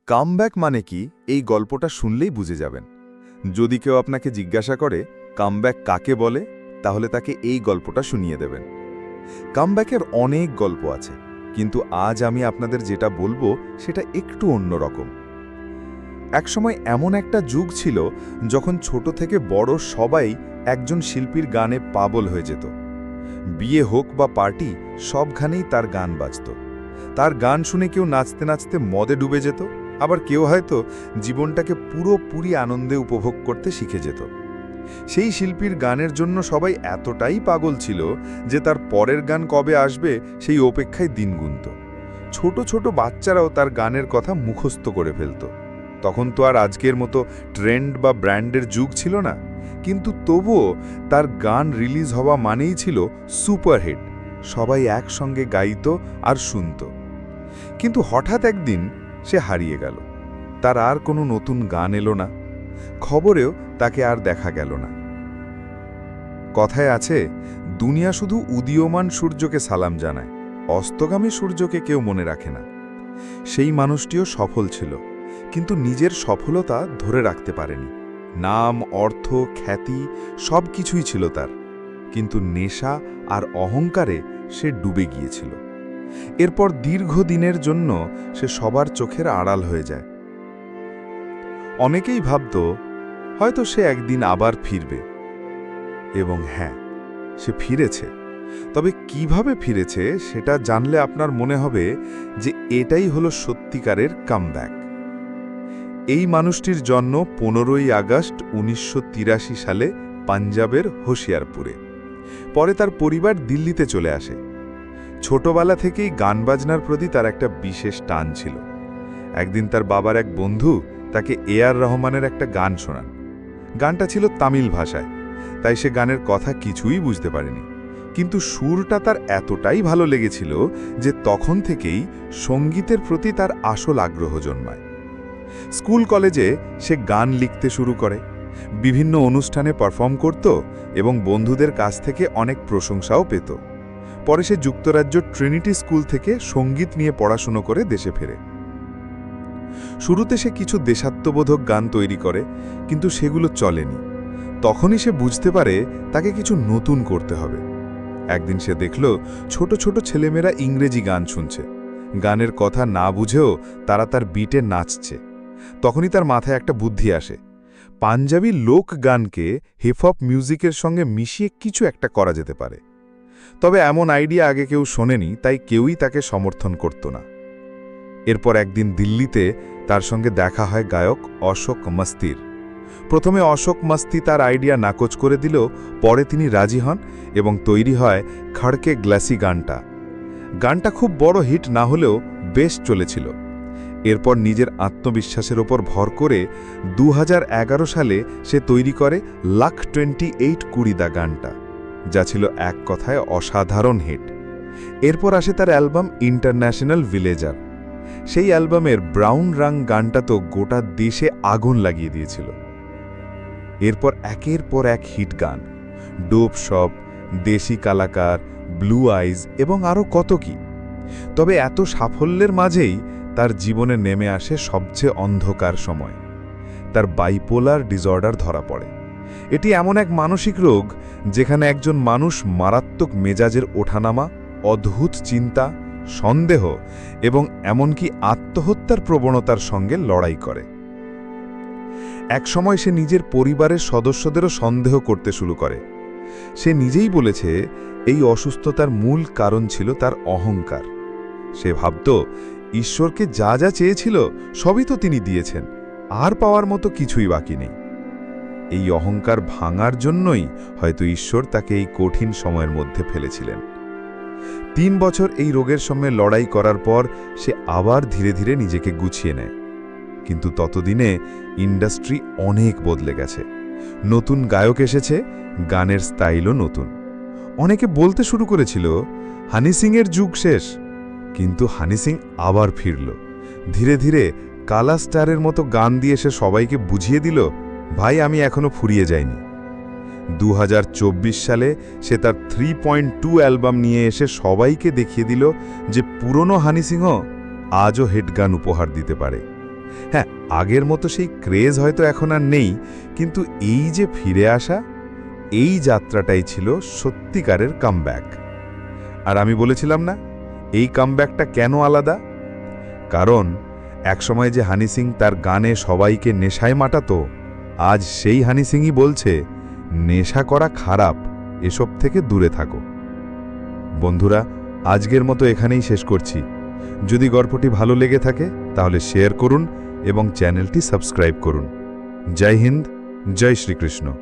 Comeback মানে কি এই গল্পটা শুনলেই বুঝে যাবেন। যদি কেউ আপনাকে জিজ্ঞাসা করে কামব্যাক কাকে বলে, তাহলে তাকে এই গল্পটা শুনিয়ে দেবেন। কামব্যাকের অনেক গল্প আছে, কিন্তু আজ আমি আপনাদের যেটা বলবো সেটা একটু অন্যরকম। একসময় এমন একটা যুগ ছিল যখন ছোট থেকে বড় সবাই একজন শিল্পীর গানে পাগল হয়ে যেত। বিয়ে হোক বা পার্টি, সবখানেই তার গান বাজত। তার গান শুনে কেউ নাচতে নাচতে মদে ডুবে যেত, আবার কেউ হয়তো জীবনটাকে পুরোপুরি আনন্দে উপভোগ করতে শিখে যেত। সেই শিল্পীর গানের জন্য সবাই এতটাই পাগল ছিল যে তার পরের গান কবে আসবে সেই অপেক্ষায় দিন গুনত। ছোট ছোট বাচ্চারাও তার গানের কথা মুখস্থ করে ফেলত। তখন তো আর আজকের মতো ট্রেন্ড বা ব্র্যান্ডের যুগ ছিল না, কিন্তু তবুও তার গান রিলিজ হওয়া মানেই ছিল সুপারহিট। সবাই একসঙ্গে গাইত আর শুনত। কিন্তু হঠাৎ একদিন সে হারিয়ে গেল। তার আর কোনো নতুন গান এলো না, খবরেও তাকে আর দেখা গেল না। কথায় আছে, দুনিয়া শুধু উদীয়মান সূর্যকে সালাম জানায়, অস্তগামী সূর্যকে কেউ মনে রাখে না। সেই মানুষটিও সফল ছিল, কিন্তু নিজের সফলতা ধরে রাখতে পারেনি। নাম, অর্থ, খ্যাতি সব কিছুই ছিল তার, কিন্তু নেশা আর অহংকারে সে ডুবে গিয়েছিল। এরপর দীর্ঘদিনের জন্য সে সবার চোখের আড়াল হয়ে যায়। অনেকেই ভাবত হয়তো সে একদিন আবার ফিরবে, এবং হ্যাঁ, সে ফিরেছে। তবে কিভাবে ফিরেছে সেটা জানলে আপনার মনে হবে যে এটাই হলো সত্যিকারের কামব্যাক। এই মানুষটির জন্ম 15ই আগস্ট 1983 সালে পাঞ্জাবের হোশিয়ারপুরে। পরে তার পরিবার দিল্লিতে চলে আসে। ছোটবেলা থেকেই গান বাজনার প্রতি তার একটা বিশেষ টান ছিল। একদিন তার বাবার এক বন্ধু তাকে এ.আর. রহমানের একটা গান শোনান। গানটা ছিল তামিল ভাষায়, তাই সে গানের কথা কিছুই বুঝতে পারেনি, কিন্তু সুরটা তার এতটাই ভালো লেগেছিল যে তখন থেকেই সঙ্গীতের প্রতি তার আসল আগ্রহ জন্মায়। স্কুল কলেজে সে গান লিখতে শুরু করে, বিভিন্ন অনুষ্ঠানে পারফর্ম করত এবং বন্ধুদের কাছ থেকে অনেক প্রশংসাও পেত। পরে সে যুক্তরাজ্য ট্রিনিটি স্কুল থেকে সঙ্গীত নিয়ে পড়াশুনো করে দেশে ফেরে। শুরুতে সে কিছু দেশাত্মবোধক গান তৈরি করে, কিন্তু সেগুলো চলেনি। তখনই সে বুঝতে পারে তাকে কিছু নতুন করতে হবে। একদিন সে দেখল ছোট ছোট ছেলেমেয়েরা ইংরেজি গান শুনছে। গানের কথা না বুঝেও তারা তার বিটে নাচছে। তখনই তার মাথায় একটা বুদ্ধি আসে, পাঞ্জাবি লোক গানকে হিপহপ মিউজিকের সঙ্গে মিশিয়ে কিছু একটা করা যেতে পারে। তবে এমন আইডিয়া আগে কেউ শোনেনি, তাই কেউই তাকে সমর্থন করত না। এরপর একদিন দিল্লিতে তার সঙ্গে দেখা হয় গায়ক অশোক মাস্তির। প্রথমে অশোক মাস্তি তার আইডিয়া নাকচ করে দিলেও পরে তিনি রাজি হন এবং তৈরি হয় খড়কে গ্লাসি গানটা। গানটা খুব বড় হিট না হলেও বেশ চলেছিল। এরপর নিজের আত্মবিশ্বাসের ওপর ভর করে 2011 সালে সে তৈরি করে লাখ 28 কুড়িদা গানটা, যা ছিল এক কথায় অসাধারণ হিট। এরপর আসে তার অ্যালবাম ইন্টারন্যাশনাল ভিলেজার। সেই অ্যালবামের ব্রাউন রাং গানটা তো গোটা দেশে আগুন লাগিয়ে দিয়েছিল। এরপর একের পর এক হিট গান, ডোপ শপ, দেশি কালাকার, ব্লু আইজ এবং আরও কত কি। তবে এত সাফল্যের মাঝেই তার জীবনে নেমে আসে সবচেয়ে অন্ধকার সময়। তার বাইপোলার ডিসঅর্ডার ধরা পড়ে। এটি এমন এক মানসিক রোগ যেখানে একজন মানুষ মারাত্মক মেজাজের ওঠানামা, অদ্ভুত চিন্তা, সন্দেহ এবং এমনকি আত্মহত্যার প্রবণতার সঙ্গে লড়াই করে। একসময় সে নিজের পরিবারের সদস্যদেরও সন্দেহ করতে শুরু করে। সে নিজেই বলেছে এই অসুস্থতার মূল কারণ ছিল তার অহংকার। সে ভাবত ঈশ্বরকে যা যা চেয়েছিল সবই তো তিনি দিয়েছেন, আর পাওয়ার মতো কিছুই বাকি নেই। এই অহংকার ভাঙার জন্যই হয়তো ঈশ্বর তাকে এই কঠিন সময়ের মধ্যে ফেলেছিলেন। 3 বছর এই রোগের সঙ্গে লড়াই করার পর সে আবার ধীরে ধীরে নিজেকে গুছিয়ে নেয়। কিন্তু ততদিনে ইন্ডাস্ট্রি অনেক বদলে গেছে। নতুন গায়ক এসেছে, গানের স্টাইলও নতুন। অনেকে বলতে শুরু করেছিল হানি সিংয়ের যুগ শেষ, কিন্তু হানি সিং আবার ফিরল। ধীরে ধীরে কালা স্টারের মতো গান দিয়ে সে সবাইকে বুঝিয়ে দিল, ভাই আমি এখনো ফুরিয়ে যাইনি। 2024 সালে সে তার 3.2 অ্যালবাম নিয়ে এসে সবাইকে দেখিয়ে দিল যে পুরনো হানি সিংও আজও হিট গান উপহার দিতে পারে। হ্যাঁ, আগের মতো সেই ক্রেজ হয়তো এখন আর নেই, কিন্তু এই যে ফিরে আসা, এই যাত্রাটাই ছিল সত্যিকারের কামব্যাক। আর আমি বলেছিলাম না, এই কামব্যাকটা কেন আলাদা? কারণ একসময় যে হানি সিং তার গানে সবাইকে নেশায় মাতাতো, আজ সেই হানি সিংই বলছে, নেশা করা খারাপ, এসব থেকে দূরে থাকো। বন্ধুরা, আজকের মতো এখানেই শেষ করছি। যদি গল্পটি ভালো লেগে থাকে তাহলে শেয়ার করুন এবং চ্যানেলটি সাবস্ক্রাইব করুন। জয় হিন্দ, জয় শ্রীকৃষ্ণ।